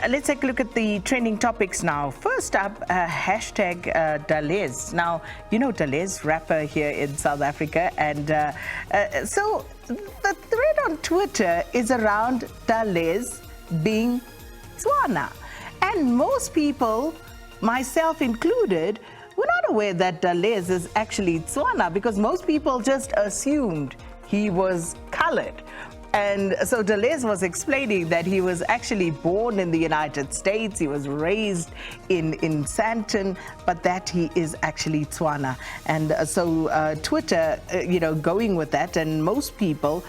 let's take a look at the trending topics now. First up, hashtag Dalez. Now, you know Dalez, rapper here in South Africa. And so the thread on Twitter is around Dalez being Tswana. And most people, myself included, were not aware that Dalez is actually Tswana because most people just assumed he was colored. And so Dalez was explaining that he was actually born in the United States, he was raised in Sandton, but that he is actually Tswana. And so Twitter, going with that, and most people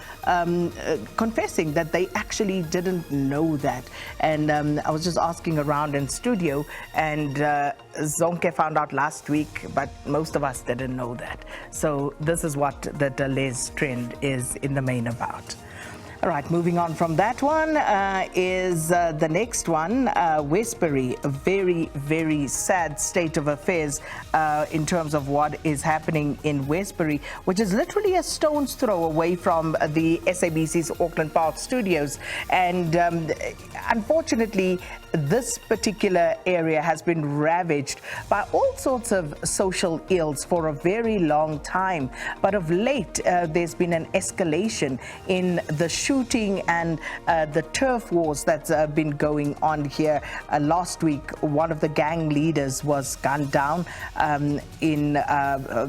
confessing that they actually didn't know that. And I was just asking around in studio, and Zonke found out last week, but most of us didn't know that. So this is what the Dalez trend is in the main about. All right, moving on from that one is the next one, Westbury. A very, very sad state of affairs in terms of what is happening in Westbury, which is literally a stone's throw away from the SABC's Auckland Park studios. And unfortunately, this particular area has been ravaged by all sorts of social ills for a very long time. But of late, there's been an escalation in the shooting and the turf wars that's been going on here. Last week, one of the gang leaders was gunned down in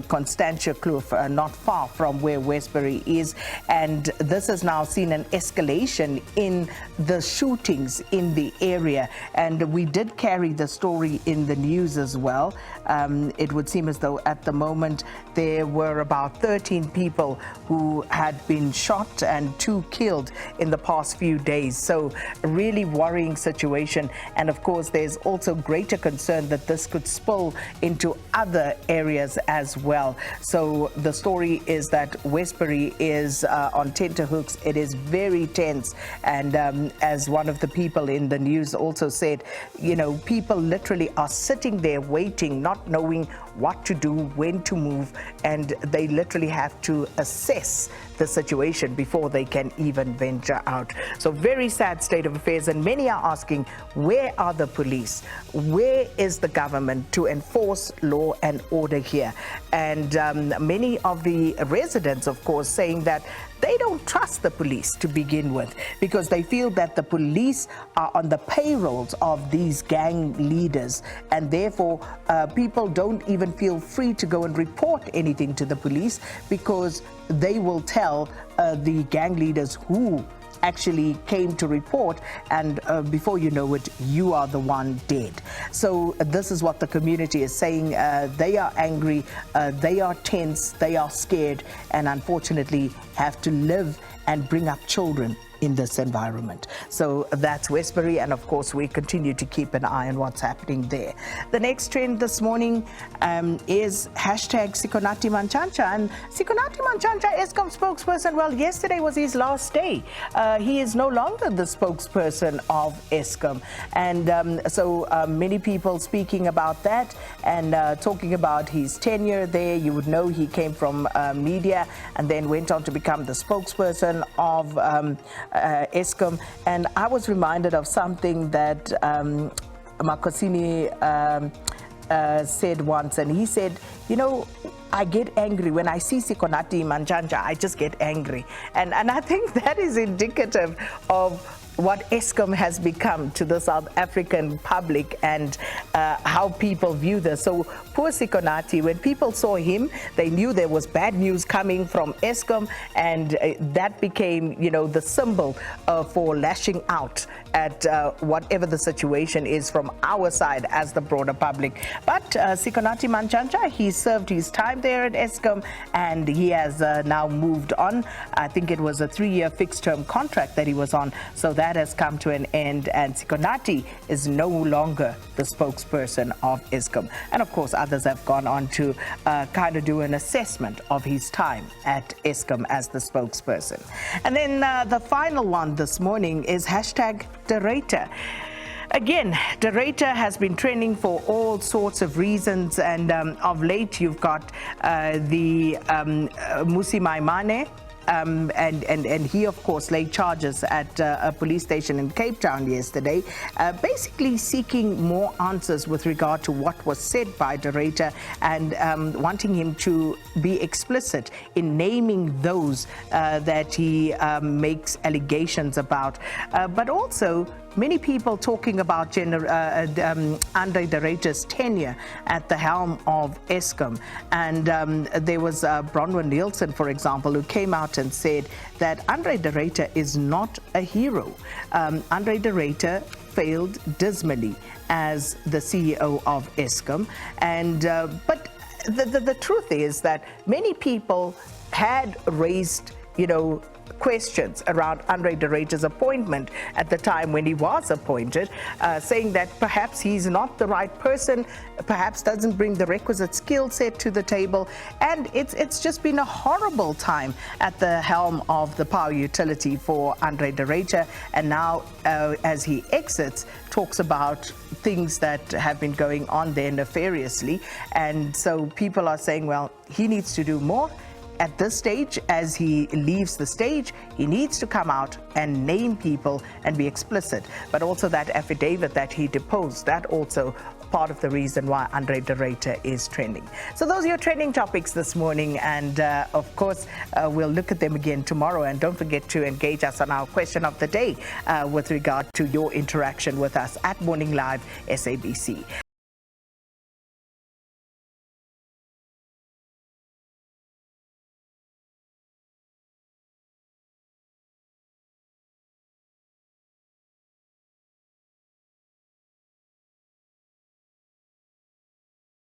Constantia Kloof, not far from where Westbury is. And this has now seen an escalation in the shootings in the area. And we did carry the story in the news as well. It would seem as though at the moment there were about 13 people who had been shot and 2 killed in the past few days. So a really worrying situation. And of course, there's also greater concern that this could spill into other areas as well. So the story is that Westbury is on tenterhooks. It is very tense. And as one of the people in the news also said, people literally are sitting there waiting, not knowing what to do, when to move, and they literally have to assess the situation before they can even venture out. So very sad state of affairs, and many are asking, where are the police? Where is the government to enforce law and order here? And many of the residents, of course, saying that they don't trust the police to begin with because they feel that the police are on the payrolls of these gang leaders, and therefore people don't even feel free to go and report anything to the police because they will tell the gang leaders who actually came to report, and before you know it, you are the one dead. So this is what the community is saying. They are angry, they are tense, they are scared, and unfortunately have to live and bring up children in this environment. So that's Westbury, and of course we continue to keep an eye on what's happening there. The next trend this morning is hashtag Sikonati Mantshantsha, and Sikonati Mantshantsha, Eskom spokesperson, well, yesterday was his last day. He is no longer the spokesperson of Eskom, and so many people speaking about that and talking about his tenure there. You would know he came from media and then went on to become the spokesperson of Eskom. And I was reminded of something that Makosini said once, and he said, I get angry when I see Sikonati Mantshantsha. I just get angry, and I think that is indicative of what Eskom has become to the South African public and how people view this. So poor Sikonati, when people saw him, they knew there was bad news coming from Eskom, and that became, the symbol for lashing out at whatever the situation is from our side as the broader public. But Sikonati Mantshantsha, he served his time there at Eskom, and he has now moved on. I think it was a 3-year fixed-term contract that he was on, so that has come to an end, and Sikonati is no longer the spokesperson of Eskom. And of course, others have gone on to kind of do an assessment of his time at Eskom as the spokesperson. And then the final one this morning is hashtag Derrida. Again, Derrida has been trending for all sorts of reasons, and of late you've got the Musi Maimane and he, of course, laid charges at a police station in Cape Town yesterday, basically seeking more answers with regard to what was said by de Ruyter and wanting him to be explicit in naming those that he makes allegations about. But also, many people talking about Andre de Ruyter's tenure at the helm of Eskom. And there was Bronwyn Nielsen, for example, who came out and said that Andre de Ruyter is not a hero. Andre de Ruyter failed dismally as the CEO of Eskom. And but the truth is that many people had raised, questions around Andre de Ruyter's appointment at the time when he was appointed, saying that perhaps he's not the right person, perhaps doesn't bring the requisite skill set to the table, and it's just been a horrible time at the helm of the power utility for Andre de Ruyter. And now, as he exits, talks about things that have been going on there nefariously, and so people are saying, well, he needs to do more. At this stage, as he leaves the stage, he needs to come out and name people and be explicit. But also that affidavit that he deposed, that also part of the reason why Andre de Ruyter is trending. So those are your trending topics this morning, and of course we'll look at them again tomorrow. And don't forget to engage us on our question of the day with regard to your interaction with us at Morning Live SABC.